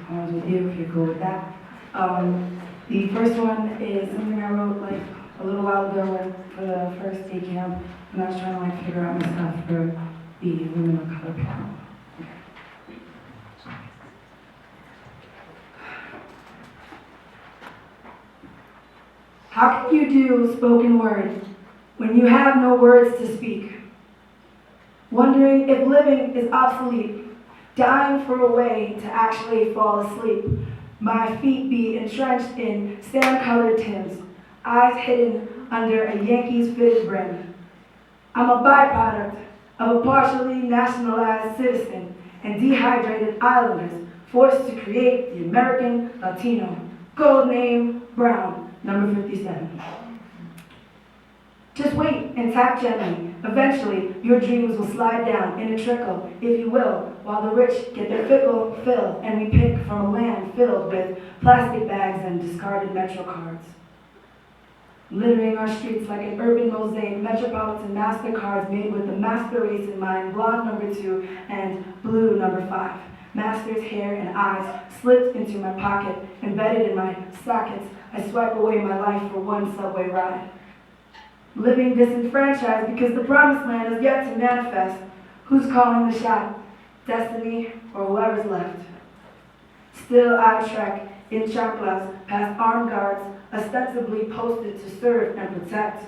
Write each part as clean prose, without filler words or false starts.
poems with you, if you're cool with that. The first one is something I wrote like a little while ago for the first day camp, and I was trying to like figure out my stuff for the Women of Color panel. How can you do spoken word when you have no words to speak? Wondering if living is obsolete, dying for a way to actually fall asleep. My feet be entrenched in sand-colored Timbs, eyes hidden under a Yankees fitted brim. I'm a byproduct of a partially nationalized citizen and dehydrated islanders forced to create the American Latino, code name Brown, number 57. Just wait and tap gently. Eventually, your dreams will slide down in a trickle, if you will, while the rich get their fickle fill and we pick from a land filled with plastic bags and discarded Metro cards. Littering our streets like an urban mosaic, metropolitan MasterCards made with the master race in mind, blonde number 2 and blue number 5. Master's hair and eyes slipped into my pocket, embedded in my sockets. I swipe away my life for one subway ride. Living disenfranchised because the promised land is yet to manifest. Who's calling the shot? Destiny or whoever's left? Still I trek in chanclas past armed guards, ostensibly posted to serve and protect.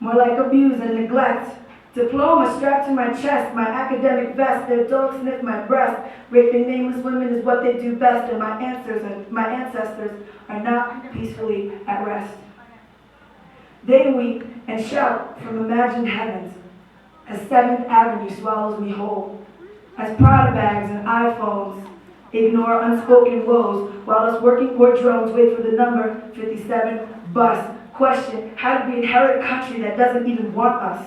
More like abuse and neglect. Diploma strapped to my chest, my academic vest, their dogs sniff my breast. Raping nameless women is what they do best, and my ancestors are not peacefully at rest. They weep and shout from imagined heavens as 7th Avenue swallows me whole, as Prada bags and iPhones ignore unspoken woes, while us working poor drones wait for the number 57 bus. Question, how did we inherit a country that doesn't even want us?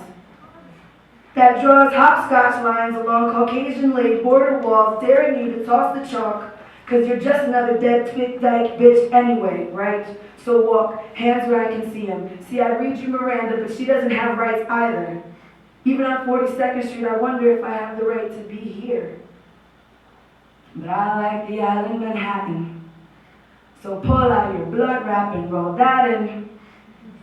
That draws hopscotch lines along Caucasian-laid border walls, daring you to toss the chalk, because you're just another dead dyke bitch anyway, right? So walk, hands where I can see them. See, I read you Miranda, but she doesn't have rights either. Even on 42nd Street, I wonder if I have the right to be here. But I like the island Manhattan. So pull out your blood wrap and roll that in,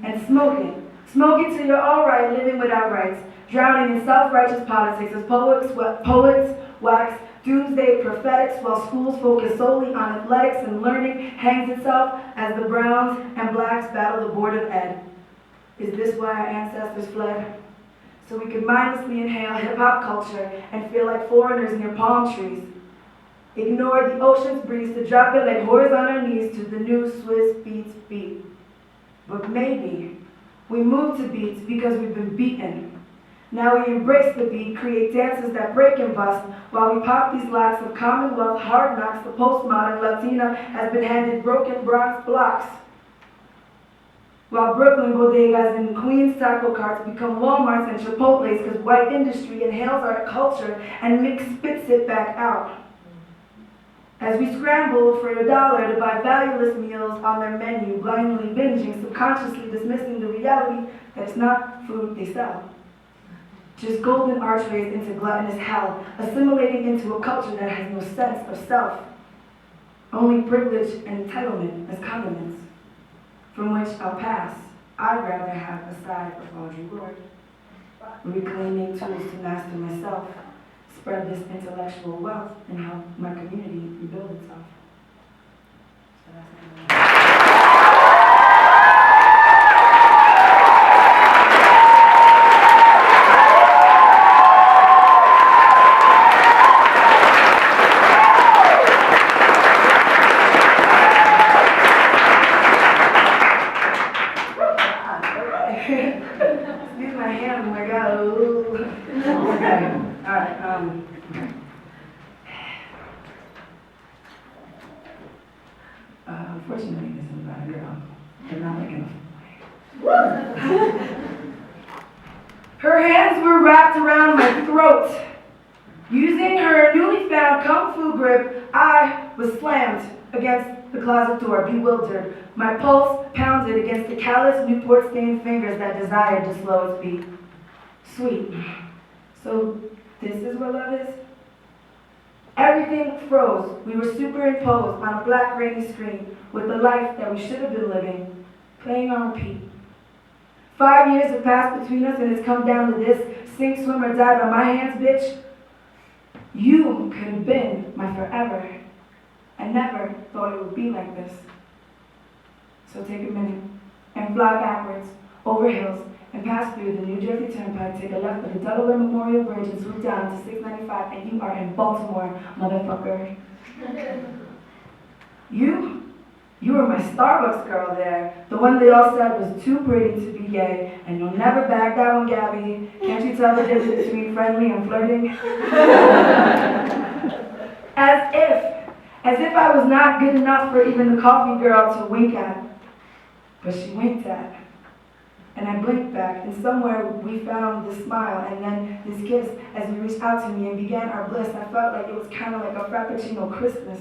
and smoke it. Smoke it till you're all right, living without rights, drowning in self-righteous politics as poets wax doomsday prophetics while schools focus solely on athletics and learning hangs itself as the browns and blacks battle the board of ed. Is this why our ancestors fled? So we could mindlessly inhale hip-hop culture and feel like foreigners near palm trees. Ignore the ocean's breeze to drop it like whores on our knees to the new Swiss beats beat. But maybe we move to beats because we've been beaten. Now we embrace the beat, create dances that break and bust, while we pop these locks of Commonwealth hard knocks. The postmodern Latina has been handed broken Bronx blocks, while Brooklyn bodegas and Queens taco carts become Walmarts and Chipotles because white industry inhales our culture and spits it back out. As we scramble for $1 to buy valueless meals on their menu, blindly binging, subconsciously dismissing the reality that it's not food they sell. Just golden archways into gluttonous hell, assimilating into a culture that has no sense of self. Only privilege and entitlement as condiments, from which I'll pass. I'd rather have a side of Audre Lorde, reclaiming tools to master myself, spread this intellectual wealth, and help my community rebuild itself. So that's excuse my hand, oh my God. Ooh. Okay. All right. Okay. Unfortunately, this is about a girl. They're not looking. Her hands were wrapped around my throat. Using her newly found kung fu grip, I was slammed against the closet door, bewildered. My pulse pounded against the callous Newport-stained fingers that desired to slow its beat. Sweet. So this is what love is? Everything froze. We were superimposed on a black grainy screen with the life that we should have been living, playing on repeat. 5 years have passed between us and it's come down to this: sink, swim, or die by my hands, bitch. You could have been my forever. I never thought it would be like this. So take a minute and fly backwards, over hills, and pass through the New Jersey Turnpike, take a left at the Delaware Memorial Bridge and swoop down to 695, and you are in Baltimore, motherfucker. You were my Starbucks girl there, the one they all said was too pretty to be gay, and you'll never back down, Gabby. Can't you tell the difference between friendly and flirting? As if I was not good enough for even the coffee girl to wink at. But she winked at. And I blinked back, and somewhere we found this smile, and then this kiss as we reached out to me and began our bliss. I felt like it was kind of like a Frappuccino Christmas.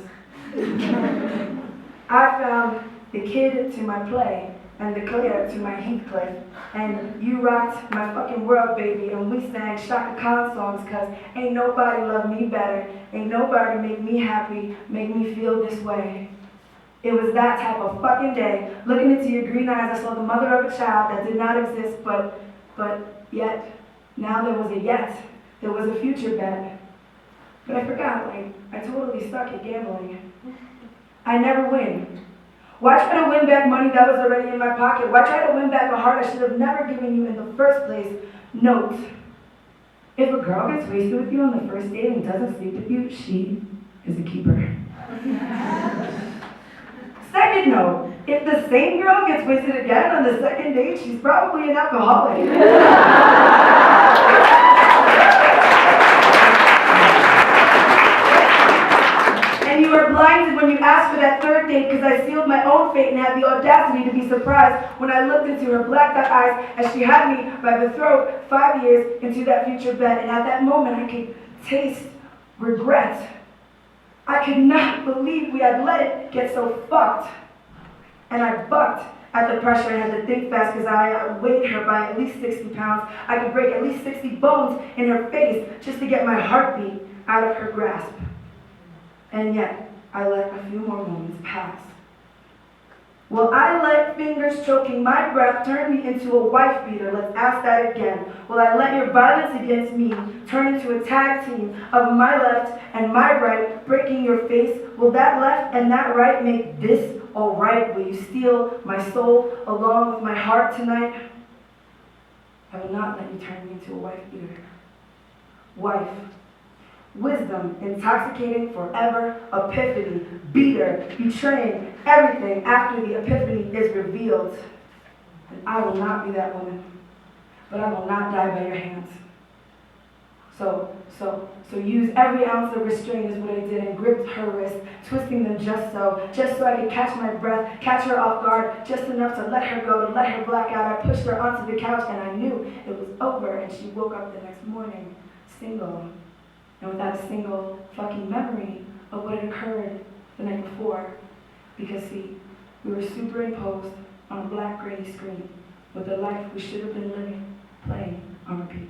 I found the kid to my play, and the Claire to my Heathcliff, and you rocked my fucking world, baby, and we sang Shaka Khan songs, cause ain't nobody love me better, ain't nobody make me happy, make me feel this way. It was that type of fucking day. Looking into your green eyes, I saw the mother of a child that did not exist, but yet, now there was a yet. There was a future bet. But I forgot, like, I totally suck at gambling. I never win. Why try to win back money that was already in my pocket? Why try to win back a heart I should have never given you in the first place? Note, if a girl gets wasted with you on the first date and doesn't sleep with you, she is a keeper. Second note, if the same girl gets wasted again on the second date, she's probably an alcoholic. And you were blinded when you asked for that third date because I sealed my own fate and had the audacity to be surprised when I looked into her blacked out eyes as she had me by the throat 5 years into that future bed. And at that moment, I could taste regret. I could not believe we had let it get so fucked. And I bucked at the pressure and had to think fast because I weighed her by at least 60 pounds. I could break at least 60 bones in her face just to get my heartbeat out of her grasp. And yet, I let a few more moments pass. Will I let fingers choking my breath turn me into a wife beater? Let's ask that again. Will I let your violence against me turn into a tag team of my left and my right breaking your face? Will that left and that right make this all right? Will you steal my soul along with my heart tonight? I will not let you turn me into a wife beater. Wife. Wisdom, intoxicating forever, epiphany, beater, betraying everything after the epiphany is revealed. And I will not be that woman, but I will not die by your hands. So use every ounce of restraint is what I did, and gripped her wrist, twisting them just so I could catch my breath, catch her off guard, just enough to let her go, to let her black out. I pushed her onto the couch, and I knew it was over, and she woke up the next morning, single. And without a single fucking memory of what had occurred the night before. Because see, we were superimposed on a black gray screen with the life we should have been living, playing on repeat.